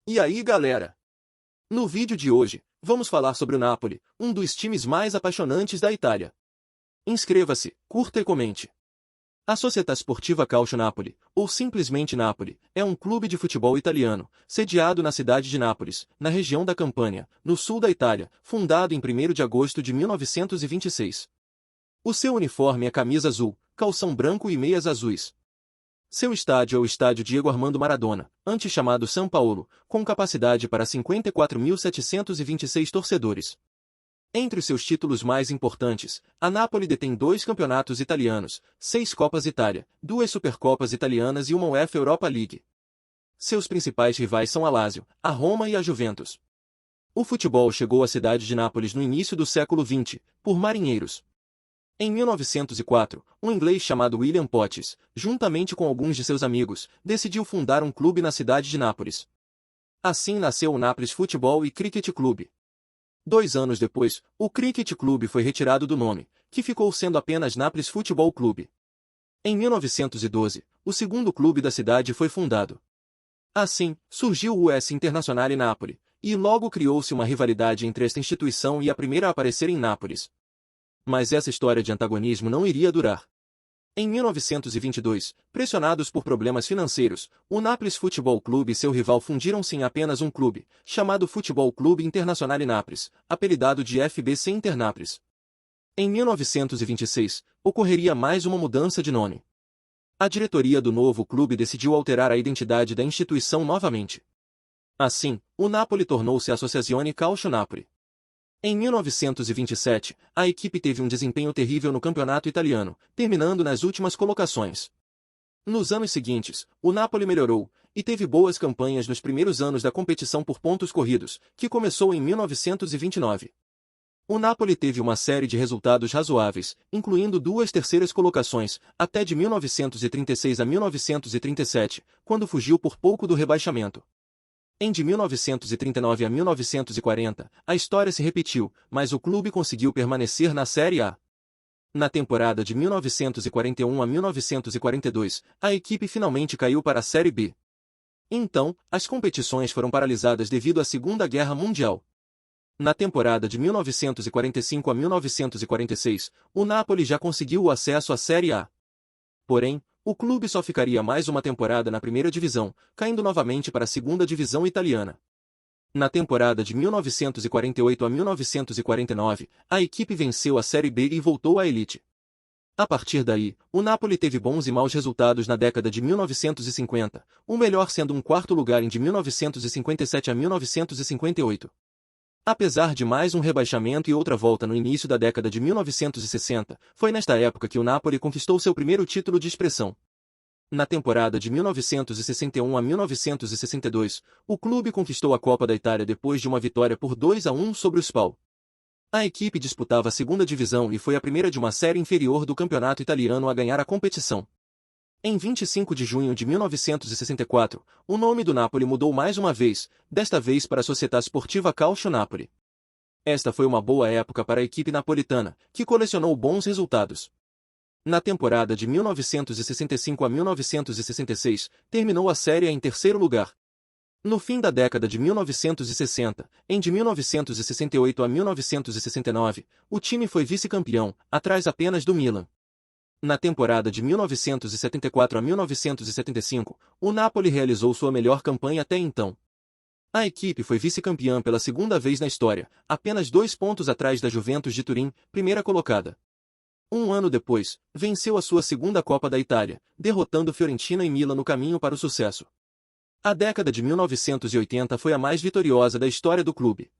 E aí, galera? No vídeo de hoje, vamos falar sobre o Napoli, um dos times mais apaixonantes da Itália. Inscreva-se, curta e comente. A Società Sportiva Calcio Napoli, ou simplesmente Napoli, é um clube de futebol italiano, sediado na cidade de Nápoles, na região da Campânia, no sul da Itália, fundado em 1º de agosto de 1926. O seu uniforme é camisa azul, calção branco e meias azuis. Seu estádio é o Estádio Diego Armando Maradona, antes chamado São Paulo, com capacidade para 54.726 torcedores. Entre os seus títulos mais importantes, a Napoli detém 2 campeonatos italianos, 6 Copas Itália, 2 Supercopas italianas e uma UEFA Europa League. Seus principais rivais são a Lazio, a Roma e a Juventus. O futebol chegou à cidade de Nápoles no início do século XX, por marinheiros. Em 1904, um inglês chamado William Potts, juntamente com alguns de seus amigos, decidiu fundar um clube na cidade de Nápoles. Assim nasceu o Nápoles Futebol e Cricket Clube. 2 anos depois, o Cricket Clube foi retirado do nome, que ficou sendo apenas Nápoles Futebol Clube. Em 1912, o segundo clube da cidade foi fundado. Assim, surgiu o US Internazionale Napoli, e logo criou-se uma rivalidade entre esta instituição e a primeira a aparecer em Nápoles. Mas essa história de antagonismo não iria durar. Em 1922, pressionados por problemas financeiros, o Nápoles Futebol Clube e seu rival fundiram-se em apenas um clube, chamado Futebol Clube Internazionale Nápoles, apelidado de FBC Internápoles. Em 1926, ocorreria mais uma mudança de nome. A diretoria do novo clube decidiu alterar a identidade da instituição novamente. Assim, o Napoli tornou-se a Associazione Calcio Napoli. Em 1927, a equipe teve um desempenho terrível no campeonato italiano, terminando nas últimas colocações. Nos anos seguintes, o Napoli melhorou, e teve boas campanhas nos primeiros anos da competição por pontos corridos, que começou em 1929. O Napoli teve uma série de resultados razoáveis, incluindo 2 terceiras colocações, até de 1936 a 1937, quando fugiu por pouco do rebaixamento. De 1939 a 1940, a história se repetiu, mas o clube conseguiu permanecer na Série A. Na temporada de 1941 a 1942, a equipe finalmente caiu para a Série B. Então, as competições foram paralisadas devido à Segunda Guerra Mundial. Na temporada de 1945 a 1946, o Napoli já conseguiu o acesso à Série A. Porém, o clube só ficaria mais uma temporada na primeira divisão, caindo novamente para a segunda divisão italiana. Na temporada de 1948 a 1949, a equipe venceu a Série B e voltou à elite. A partir daí, o Napoli teve bons e maus resultados na década de 1950, o melhor sendo um 4º lugar de 1957 a 1958. Apesar de mais um rebaixamento e outra volta no início da década de 1960, foi nesta época que o Napoli conquistou seu primeiro título de expressão. Na temporada de 1961 a 1962, o clube conquistou a Copa da Itália depois de uma vitória por 2-1 sobre o Spal. A equipe disputava a segunda divisão e foi a primeira de uma série inferior do campeonato italiano a ganhar a competição. Em 25 de junho de 1964, o nome do Napoli mudou mais uma vez, desta vez para a Società Sportiva Calcio Napoli. Esta foi uma boa época para a equipe napolitana, que colecionou bons resultados. Na temporada de 1965 a 1966, terminou a Série A em 3º lugar. No fim da década de 1960, de 1968 a 1969, o time foi vice-campeão, atrás apenas do Milan. Na temporada de 1974 a 1975, o Napoli realizou sua melhor campanha até então. A equipe foi vice-campeã pela segunda vez na história, apenas 2 pontos atrás da Juventus de Turim, primeira colocada. Um ano depois, venceu a sua segunda Copa da Itália, derrotando Fiorentina e Milan no caminho para o sucesso. A década de 1980 foi a mais vitoriosa da história do clube.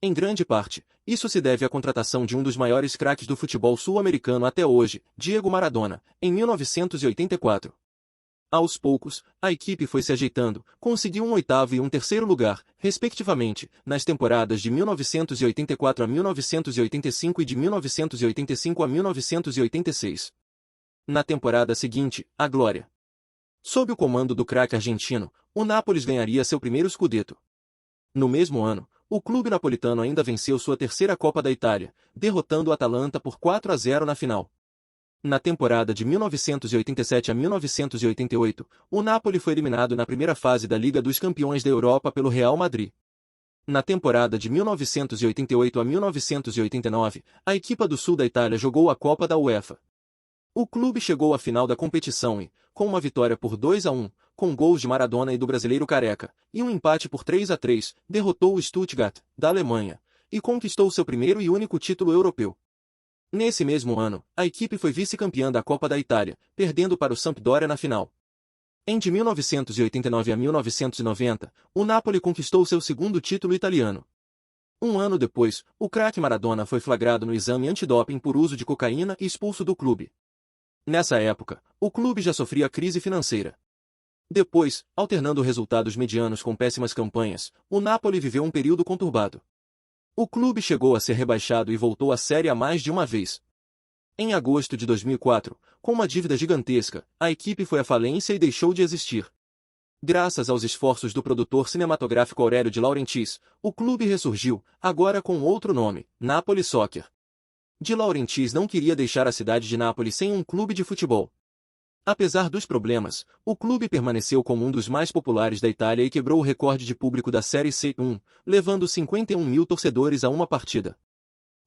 Em grande parte, isso se deve à contratação de um dos maiores craques do futebol sul-americano até hoje, Diego Maradona, em 1984. Aos poucos, a equipe foi se ajeitando, conseguiu um 8º e um 3º lugar, respectivamente, nas temporadas de 1984 a 1985 e de 1985 a 1986. Na temporada seguinte, a glória. Sob o comando do craque argentino, o Nápoles ganharia seu primeiro scudetto. No mesmo ano, o clube napolitano ainda venceu sua 3ª Copa da Itália, derrotando o Atalanta por 4-0 na final. Na temporada de 1987 a 1988, o Napoli foi eliminado na primeira fase da Liga dos Campeões da Europa pelo Real Madrid. Na temporada de 1988 a 1989, a equipa do sul da Itália jogou a Copa da UEFA. O clube chegou à final da competição e, com uma vitória por 2-1, com gols de Maradona e do brasileiro Careca, e um empate por 3-3, derrotou o Stuttgart, da Alemanha, e conquistou seu primeiro e único título europeu. Nesse mesmo ano, a equipe foi vice-campeã da Copa da Itália, perdendo para o Sampdoria na final. De 1989 a 1990, o Napoli conquistou seu segundo título italiano. Um ano depois, o craque Maradona foi flagrado no exame antidoping por uso de cocaína e expulso do clube. Nessa época, o clube já sofria crise financeira. Depois, alternando resultados medianos com péssimas campanhas, o Napoli viveu um período conturbado. O clube chegou a ser rebaixado e voltou à Série A mais de uma vez. Em agosto de 2004, com uma dívida gigantesca, a equipe foi à falência e deixou de existir. Graças aos esforços do produtor cinematográfico Aurélio de Laurentiis, o clube ressurgiu, agora com outro nome, Napoli Soccer. De Laurentiis não queria deixar a cidade de Nápoles sem um clube de futebol. Apesar dos problemas, o clube permaneceu como um dos mais populares da Itália e quebrou o recorde de público da Série C1, levando 51 mil torcedores a uma partida.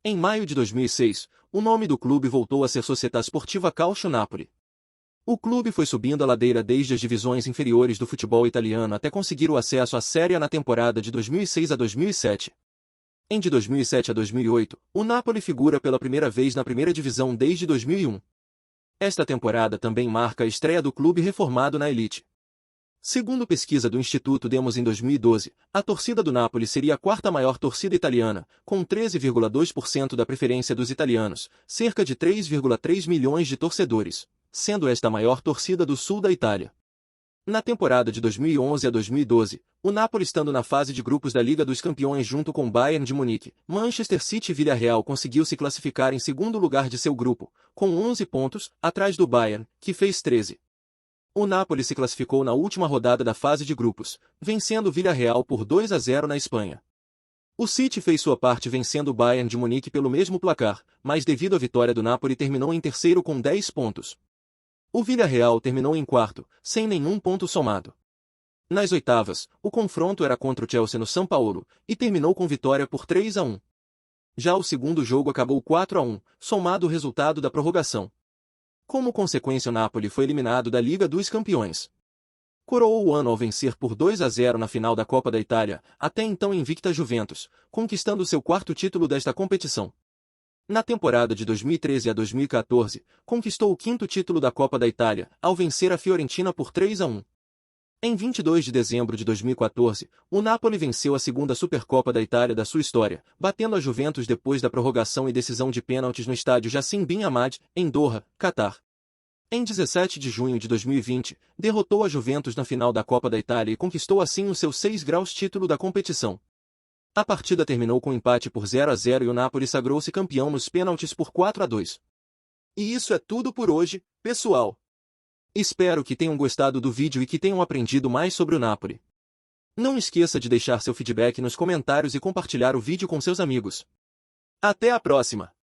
Em maio de 2006, o nome do clube voltou a ser Società Sportiva Calcio Napoli. O clube foi subindo a ladeira desde as divisões inferiores do futebol italiano até conseguir o acesso à Série A na temporada de 2006 a 2007. De 2007 a 2008, o Napoli figura pela primeira vez na primeira divisão desde 2001. Esta temporada também marca a estreia do clube reformado na elite. Segundo pesquisa do Instituto Demos em 2012, a torcida do Napoli seria a quarta maior torcida italiana, com 13,2% da preferência dos italianos, cerca de 3,3 milhões de torcedores, sendo esta a maior torcida do sul da Itália. Na temporada de 2011 a 2012, o Napoli estando na fase de grupos da Liga dos Campeões junto com Bayern de Munique, Manchester City e Villarreal conseguiu se classificar em segundo lugar de seu grupo, com 11 pontos, atrás do Bayern, que fez 13. O Napoli se classificou na última rodada da fase de grupos, vencendo o Villarreal por 2-0 na Espanha. O City fez sua parte vencendo o Bayern de Munique pelo mesmo placar, mas devido à vitória do Napoli terminou em terceiro com 10 pontos. O Villarreal terminou em quarto, sem nenhum ponto somado. Nas oitavas, o confronto era contra o Chelsea no São Paulo, e terminou com vitória por 3-1. Já o segundo jogo acabou 4-1, somado o resultado da prorrogação. Como consequência, o Napoli foi eliminado da Liga dos Campeões. Coroou o ano ao vencer por 2-0 na final da Copa da Itália, até então invicta Juventus, conquistando seu quarto título desta competição. Na temporada de 2013 a 2014, conquistou o quinto título da Copa da Itália, ao vencer a Fiorentina por 3-1. Em 22 de dezembro de 2014, o Napoli venceu a segunda Supercopa da Itália da sua história, batendo a Juventus depois da prorrogação e decisão de pênaltis no estádio Jassim Bin Hamad, em Doha, Catar. Em 17 de junho de 2020, derrotou a Juventus na final da Copa da Itália e conquistou assim o seu 6 graus título da competição. A partida terminou com empate por 0-0 e o Napoli sagrou-se campeão nos pênaltis por 4-2. E isso é tudo por hoje, pessoal. Espero que tenham gostado do vídeo e que tenham aprendido mais sobre o Napoli. Não esqueça de deixar seu feedback nos comentários e compartilhar o vídeo com seus amigos. Até a próxima!